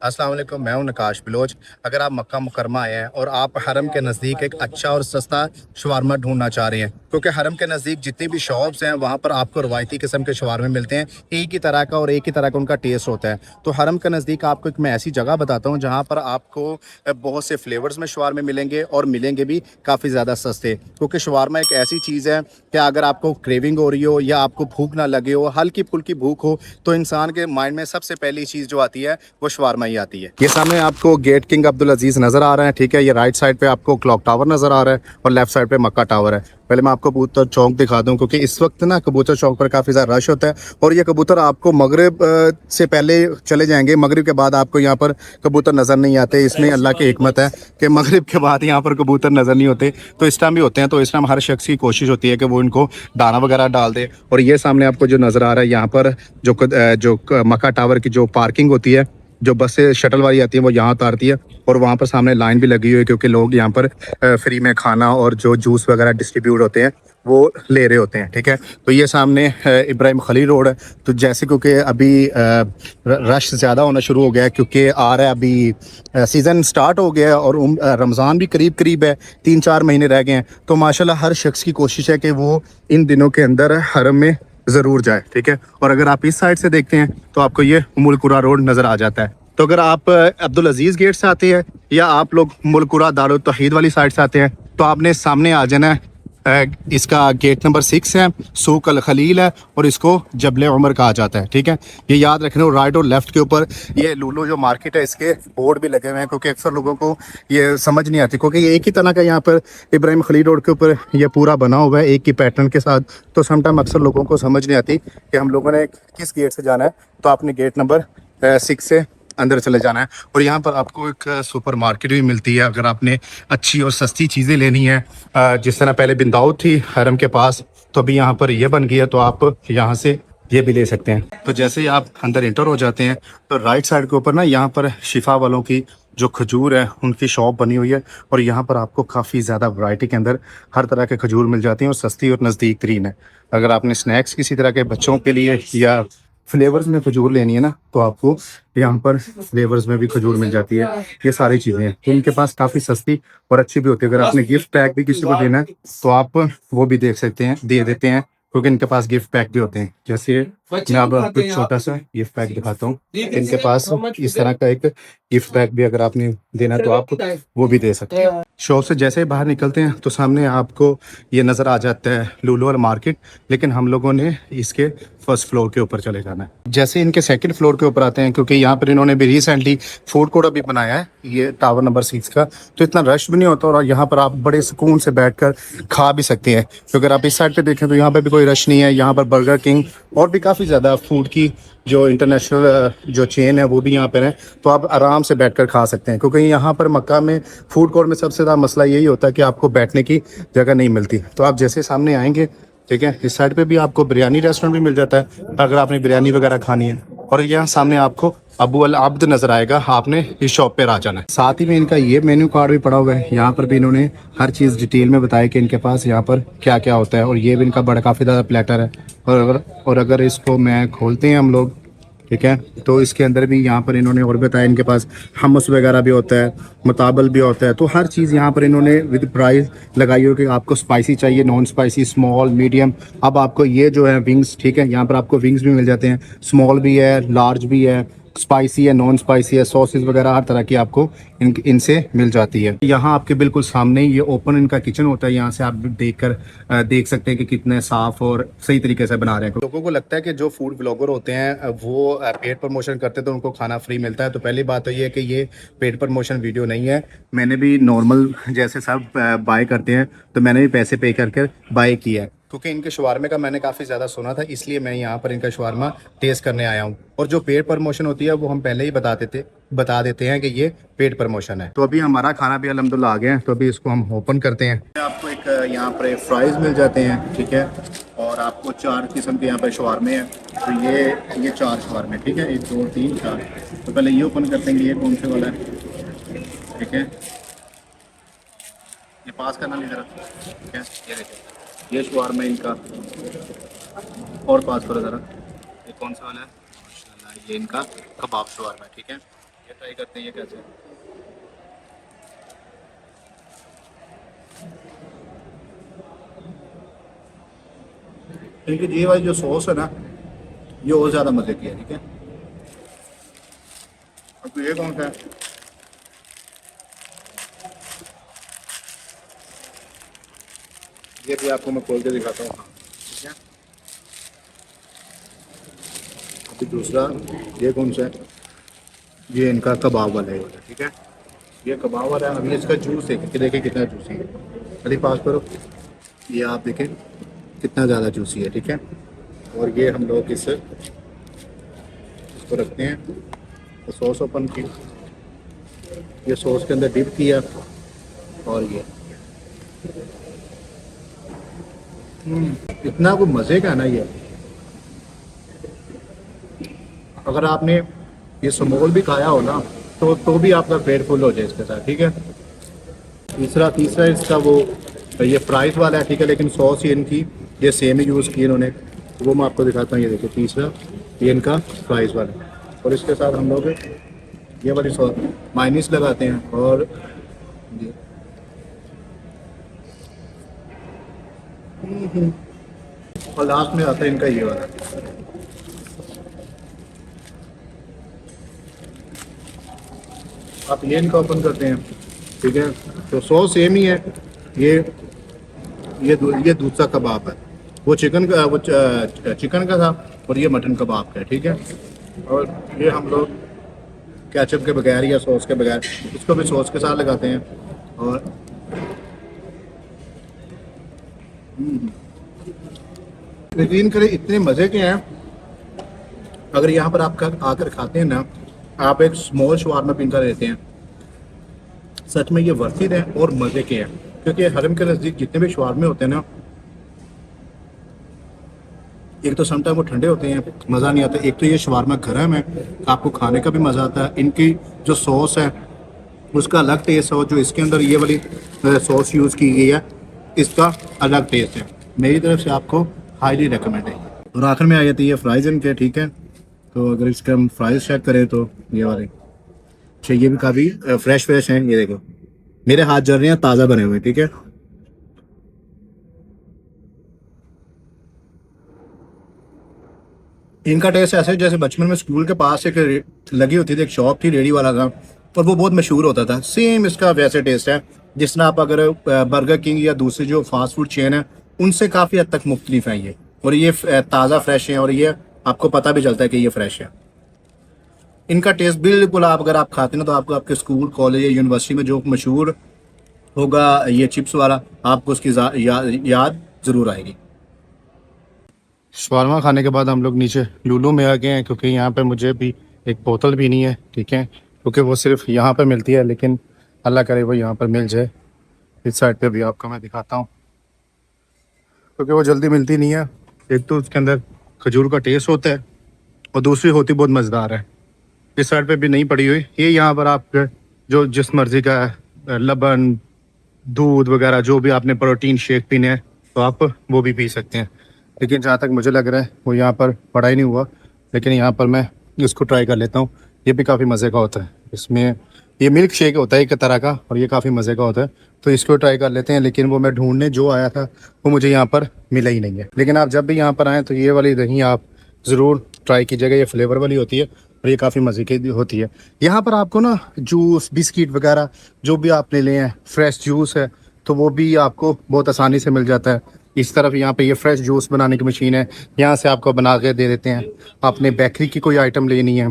अस्सलाम वालेकुम, मैं हूं नकाश बलोच। अगर आप मक्का मुकरमा आए हैं और आप हरम के नज़दीक एक अच्छा और सस्ता शवारमा ढूंढना चाह रहे हैं, क्योंकि हरम के नज़दीक जितनी भी शॉप्स हैं वहां पर आपको रवायती किस्म के शवारमे मिलते हैं, एक ही तरह का और एक ही तरह का उनका टेस्ट होता है। तो हरम के नज़दीक आपको एक मैं ऐसी जगह बताता हूँ जहाँ पर आपको बहुत से फ्लेवर्स में शवारमे मिलेंगे और मिलेंगे भी काफ़ी ज़्यादा सस्ते, क्योंकि शवारमा एक ऐसी चीज़ है कि अगर आपको क्रेविंग हो रही हो या आपको भूख ना लगे हो, हल्की फुल्की भूख हो, तो इंसान के माइंड में सबसे पहली चीज़ जो आती है वो शवारमा ही आती है। ये सामने आपको गेट किंग अब्दुल अजीज नजर आ रहा है, ठीक है। ये राइट साइड पे आपको क्लॉक टावर नजर आ रहा है और लेफ्ट साइड पे मक्का टावर है। पहले मैं आपको कबूतर चौक दिखा दूं, क्योंकि इस वक्त ना कबूतर चौक पर काफ़ी ज़्यादा रश होता है और ये कबूतर आपको मगरिब से पहले चले जाएंगे, मगरिब के बाद आपको यहाँ पर कबूतर नज़र नहीं आते। इसमें अल्लाह की हिकमत है कि मगरिब के बाद यहाँ पर कबूतर नज़र नहीं होते, तो इस टाइम भी होते हैं। तो इस टाइम हर शख्स की कोशिश होती है कि वो इनको दाना वगैरह डाल दे। और ये सामने आपको जो नज़र आ रहा है यहाँ पर जो मक्का टावर की जो पार्किंग होती है, जो बस से शटल वाली आती है वो यहाँ उतारती है और वहाँ पर सामने लाइन भी लगी हुई है, क्योंकि लोग यहाँ पर फ्री में खाना और जो जूस वगैरह डिस्ट्रीब्यूट होते हैं वो ले रहे होते हैं, ठीक है। तो ये सामने इब्राहिम खलील रोड है। तो जैसे क्योंकि अभी रश ज़्यादा होना शुरू हो गया है, क्योंकि आ रहा है अभी सीज़न स्टार्ट हो गया है और रमज़ान भी करीब करीब है, 3-4 महीने रह गए हैं। तो माशाल्लाह हर शख्स की कोशिश है कि वो इन दिनों के अंदर हरम में ज़रूर जाए, ठीक है। और अगर आप इस साइड से देखते हैं तो आपको ये मुलकुरा रोड नज़र आ जाता है। तो अगर आप अब्दुल अजीज़ गेट से आते हैं या आप लोग मुलकुरा दारुल तौहीद वाली साइड से आते हैं, तो आपने सामने आ जाना है। इसका गेट नंबर 6 है, सूक अल खलील है और इसको जबले उमर कहा जाता है, ठीक है। ये याद रखना। राइट और लेफ्ट के ऊपर ये लूलो जो मार्केट है इसके बोर्ड भी लगे हुए हैं, क्योंकि अक्सर लोगों को ये समझ नहीं आती, क्योंकि ये एक ही तरह का यहाँ पर इब्राहिम खलील रोड के ऊपर ये पूरा बना हुआ है एक ही पैटर्न के साथ। तो समटाइम अक्सर लोगों को समझ नहीं आती कि हम लोगों ने किस गेट से जाना है। तो आपने गेट नंबर 6 से अंदर चले जाना है। और यहाँ पर आपको एक सुपर मार्केट भी मिलती है अगर आपने अच्छी और सस्ती चीज़ें लेनी है। जिस तरह पहले बिंदाउद थी हरम के पास, तो अभी यहाँ पर ये बन गई है, तो आप यहाँ से ये भी ले सकते हैं। तो जैसे ही आप अंदर इंटर हो जाते हैं तो राइट साइड के ऊपर ना यहाँ पर शिफा वालों की जो खजूर है उनकी शॉप बनी हुई है और यहाँ पर आपको काफ़ी ज़्यादा वैरायटी के अंदर हर तरह के खजूर मिल जाती हैं और सस्ती और नज़दीक तरीन है। अगर आपने स्नैक्स किसी तरह के बच्चों के लिए या फ्लेवर्स में खजूर लेनी है ना, तो आपको यहाँ पर फ्लेवर्स में भी खजूर मिल जाती है। ये सारी चीज़ें हैं तो इनके पास काफ़ी सस्ती और अच्छी भी होती है। अगर आपने गिफ्ट पैक भी किसी को देना है तो आप वो भी देख सकते हैं, दे देते हैं, क्योंकि इनके पास गिफ्ट पैक भी होते हैं। जैसे मैं अब आपको एक छोटा सा गिफ्ट पैक दिखाता हूँ। इनके पास इस तरह का एक गिफ्ट पैक भी अगर आपने देना है तो आप वो भी दे सकते हैं। शॉप से जैसे ही बाहर निकलते हैं तो सामने आपको ये नज़र आ जाता है लूलो और मार्केट, लेकिन हम लोगों ने इसके फर्स्ट फ्लोर के ऊपर चले जाना है। जैसे इनके सेकंड फ्लोर के ऊपर आते हैं, क्योंकि यहाँ पर इन्होंने भी रिसेंटली फूड कोर्ट अभी बनाया है ये टावर नंबर 6 का, तो इतना रश भी नहीं होता और यहाँ पर आप बड़े सुकून से बैठकर खा भी सकते हैं। तो अगर आप इस साइड पे देखें तो यहाँ पे भी कोई रश नहीं है। यहाँ पर बर्गर किंग और भी काफ़ी ज़्यादा फूड की जो इंटरनेशनल जो चेन है वो भी यहाँ पर है, तो आप आराम से बैठकर खा सकते हैं। क्योंकि यहाँ पर मक्का में फूड कोर्ट में सबसे ज़्यादा मसला यही होता है कि आपको बैठने की जगह नहीं मिलती। तो आप जैसे सामने आएंगे, ठीक है, इस साइड पे भी आपको बिरयानी रेस्टोरेंट भी मिल जाता है अगर आपने बिरयानी वगैरह खानी है। और यहाँ सामने आपको अबू अल अब्द नज़र आएगा, आपने इस शॉप पे आ जाना है। साथ ही में इनका ये मेन्यू कार्ड भी पड़ा हुआ है, यहाँ पर भी इन्होंने हर चीज़ डिटेल में बताया कि इनके पास यहाँ पर क्या क्या होता है। और ये भी इनका बड़ा काफ़ी ज़्यादा प्लेटर है। और अगर इसको मैं खोलते हैं हम लोग, ठीक है, तो इसके अंदर भी यहाँ पर इन्होंने और बताया इनके पास हमस वगैरह भी होता है, मुताबल भी होता है। तो हर चीज़ यहाँ पर इन्होंने विद प्राइस लगाई हो कि आपको स्पाइसी चाहिए, नॉन स्पाइसी, स्मॉल, मीडियम। अब आपको ये जो है विंग्स, ठीक है, यहाँ पर आपको विंग्स भी मिल जाते हैं, स्मॉल भी है, लार्ज भी है, स्पाइसी है, नॉन स्पाइसी है, सॉसेस वगैरह हर तरह की आपको इनसे मिल जाती है। यहाँ आपके बिल्कुल सामने ही ये ओपन इनका किचन होता है, यहाँ से आप देख सकते हैं कि कितने साफ़ और सही तरीके से बना रहे हैं। लोगों को लगता है कि जो फूड ब्लॉगर होते हैं वो पेड प्रमोशन करते हैं तो उनको खाना फ्री मिलता है। तो पहली बात तो ये है कि ये पेड प्रमोशन वीडियो नहीं है। मैंने भी नॉर्मल जैसे सब बाय करते हैं तो मैंने भी पैसे पे करके बाय किया है, क्योंकि इनके शवारमे का मैंने काफ़ी ज़्यादा सुना था, इसलिए मैं यहाँ पर इनका शवारमा टेस्ट करने आया हूँ। और जो पेड प्रमोशन होती है वो हम पहले ही बता देते हैं कि ये पेड प्रमोशन है। तो अभी हमारा खाना भी अल्हम्दुलिल्लाह आ गया है, तो अभी इसको हम ओपन करते हैं। आपको एक यहाँ पर फ्राइज़ मिल जाते हैं, ठीक है, और आपको 4 किस्म के यहाँ पर शवारमे हैं। तो ये 4 शवारमे, ठीक है, 1 2 3 4। तो पहले ये ओपन करते हैं, ये कौन से वाला है, ठीक है, ये पास करना नहीं ज़रा, ठीक है, ये देखिए ये शवारमा इनका, और पास करो ज़रा, ये कौन सा वाला है, माशाल्लाह ये इनका कबाब शवारमा है, ठीक है। ये ट्राई करते हैं ये कैसे है। क्योंकि ये वाली जो सॉस है ना, ये और ज़्यादा मज़े की है। ठीक है, अब तो ये कौन सा है? ये भी आपको मैं खोल के दिखाता हूँ। ठीक है, अभी दूसरा ये कौन सा है? ये इनका कबाब वाला है। ठीक है, ये कबाब वाला है। अभी इसका जूस देखिए कितना जूसी है। अभी पास करो, ये आप देखें कितना ज़्यादा जूसी है। ठीक है, और ये हम लोग इसको रखते हैं तो सॉस ओपन की, ये सॉस के अंदर डिप किया, और ये इतना को मज़े का है ना ये। अगर आपने ये समोल भी खाया हो ना, तो भी आपका पेट फुल हो जाए इसके साथ। ठीक है, तीसरा इसका वो ये फ्राइज वाला है। ठीक है, लेकिन सॉस ये इनकी ये सेम ही यूज़ की इन्होंने, वो मैं आपको दिखाता हूँ। ये देखिए तीसरा, ये इनका फ्राइज वाला है। और इसके साथ हम लोग ये वाली सॉस मायनीस लगाते हैं, और ये और लास्ट में आता है इनका ये वाला। आप ये इनका ओपन करते हैं। ठीक है, तो सॉस सेम ही है। ये ये दूसरा कबाब है, वो चिकन का, चिकन का था, और ये मटन कबाब का है। ठीक है, और ये हम लोग केचप के बगैर या सॉस के बगैर इसको भी सॉस के साथ लगाते हैं। और यकीन करें इतने मज़े के हैं। अगर यहाँ पर आप आकर खाते हैं ना, आप एक स्मॉल शवारमा पिन का लेते हैं, सच में ये वर्थित है और मज़े के हैं। क्योंकि हरम के नज़दीक जितने भी शवारमे होते हैं ना, एक तो समटाइम वो ठंडे होते हैं, मज़ा नहीं आता। एक तो ये शवारमा गरम है, आपको खाने का भी मज़ा आता है। इनकी जो सॉस है उसका अलग टेस्ट है, जो इसके अंदर ये वाली सॉस यूज़ की गई है इसका अलग टेस्ट है। मेरी तरफ से आपको हाईली रिकमेंड है। और आखिर में आ जाती है फ्राइज़ इनके। ठीक है, तो अगर इसका हम फ्राइज़ चेक करें तो ये वाले, अच्छा ये भी काफ़ी फ्रेश हैं। ये देखो मेरे हाथ जल रहे हैं, ताज़ा बने हुए। ठीक है, इनका टेस्ट ऐसे जैसे बचपन में स्कूल के पास एक लगी होती थी, एक शॉप थी, रेडी वाला था, और वो बहुत मशहूर होता था। सेम इसका वैसे टेस्ट है। जिस तरह आप अगर बर्गर किंग या दूसरी जो फास्ट फूड चेन है उनसे काफ़ी हद तक मुख्तलिफ है ये। और ये ताज़ा फ्रेश है, और ये आपको पता भी चलता है कि ये फ्रेश है। इनका टेस्ट बिल्कुल आप अगर आप खाते हैं तो आपको आपके स्कूल कॉलेज या यूनिवर्सिटी में जो मशहूर होगा ये चिप्स वाला, आपको उसकी याद ज़रूर आएगी। शवारमा खाने के बाद हम लोग नीचे लूलू में आ गए हैं, क्योंकि यहाँ पे मुझे भी एक बोतल पीनी है। ठीक है, क्योंकि वो सिर्फ यहाँ पे मिलती है, लेकिन अल्लाह करे वो यहाँ पर मिल जाए। इस साइड पे भी आपको मैं दिखाता हूँ, क्योंकि वो जल्दी मिलती नहीं है। एक तो उसके अंदर खजूर का टेस्ट होता है, और दूसरी होती बहुत मज़ेदार है। इस साइड पे भी नहीं पड़ी हुई। ये यहाँ पर आप जो जिस मर्ज़ी का लबन, दूध वगैरह जो भी आपने प्रोटीन शेक पीने हैं तो आप वो भी पी सकते हैं। लेकिन जहाँ तक मुझे लग रहा है वो यहाँ पर पड़ा ही नहीं हुआ, लेकिन यहाँ पर मैं इसको ट्राई कर लेता हूँ। ये भी काफ़ी मज़े का होता है। इसमें ये मिल्क शेक होता है एक तरह का, और ये काफ़ी मज़े का होता है, तो इसको ट्राई कर लेते हैं। लेकिन वो मैं ढूंढने जो आया था वो मुझे यहाँ पर मिला ही नहीं है। लेकिन आप जब भी यहाँ पर आएँ तो ये वाली दही आप ज़रूर ट्राई कीजिएगा। ये फ्लेवर वाली होती है और ये काफ़ी मज़े की होती है। यहाँ पर आपको ना जूस, बिस्किट वगैरह जो भी आप ले लें, फ्रेश जूस है तो वो भी आपको बहुत आसानी से मिल जाता है। इस तरफ यहाँ पे ये फ्रेश जूस बनाने की मशीन है, यहाँ से आपको बना के दे देते हैं। आपने बेकरी की कोई आइटम लेनी है,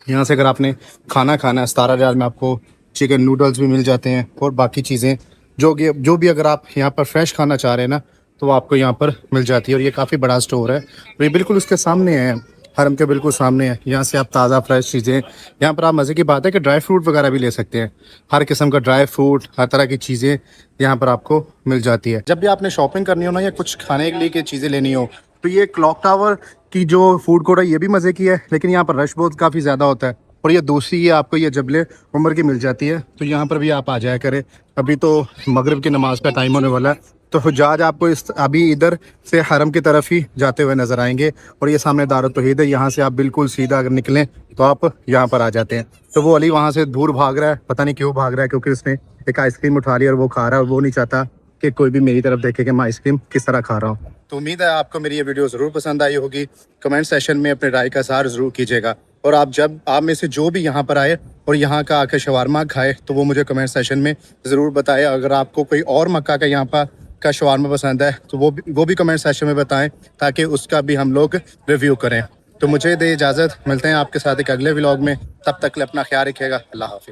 यहाँ से अगर आपने खाना खाना है, 17,000 में आपको चिकन नूडल्स भी मिल जाते हैं, और बाकी चीज़ें जो भी अगर आप यहाँ पर फ्रेश खाना चाह रहे हैं ना तो वो आपको यहाँ पर मिल जाती है। और ये काफ़ी बड़ा स्टोर है, और ये बिल्कुल उसके सामने है, हरम के बिल्कुल सामने है। यहाँ से आप ताज़ा फ्रेश चीज़ें, यहाँ पर आप मज़े की बात है कि ड्राई फ्रूट वगैरह भी ले सकते हैं। हर किस्म का ड्राई फ्रूट, हर तरह की चीज़ें यहाँ पर आपको मिल जाती है। जब भी आपने शॉपिंग करनी हो ना, या कुछ खाने के लिए की चीज़ें लेनी हो, तो ये क्लॉक टावर की जो फूड कोर्ट है ये भी मज़े की है, लेकिन यहाँ पर रश बहुत काफ़ी ज़्यादा होता है। और ये दूसरी ये आपको ये जबले उम्र की मिल जाती है, तो यहाँ पर भी आप आ जाया करें। अभी तो मगरिब की नमाज़ का टाइम होने वाला है, तो हुज्जाज आपको इस अभी इधर से हरम की तरफ ही जाते हुए नज़र आएंगे और ये सामने दारुत तौहीद है। यहाँ से आप बिल्कुल सीधा अगर निकलें तो आप यहाँ पर आ जाते हैं। तो वो अली वहाँ से दूर भाग रहा है, पता नहीं क्यों भाग रहा है, क्योंकि उसने एक आइसक्रीम उठा ली और वो खा रहा है और वो नहीं चाहता कि कोई भी मेरी तरफ देखे कि मैं आइसक्रीम किस तरह खा रहा हूँ। तो उम्मीद है आपको मेरी ये वीडियो ज़रूर पसंद आई होगी। कमेंट सेशन में अपने राय का इज़हार ज़रूर कीजिएगा और आप में से जो भी यहाँ पर आए और यहाँ का आके शवारमा खाए तो वो मुझे कमेंट सेशन में ज़रूर बताएं। अगर आपको कोई और मक्का का यहाँ पर का शवारमा पसंद है तो वो भी कमेंट सेशन में बताएं ताकि उसका भी हम लोग रिव्यू करें। तो मुझे दे इजाज़त, मिलते हैं आपके साथ एक अगले व्लॉग में। तब तक के लिए अपना ख्याल रखिएगा। अल्लाह हाफिज़।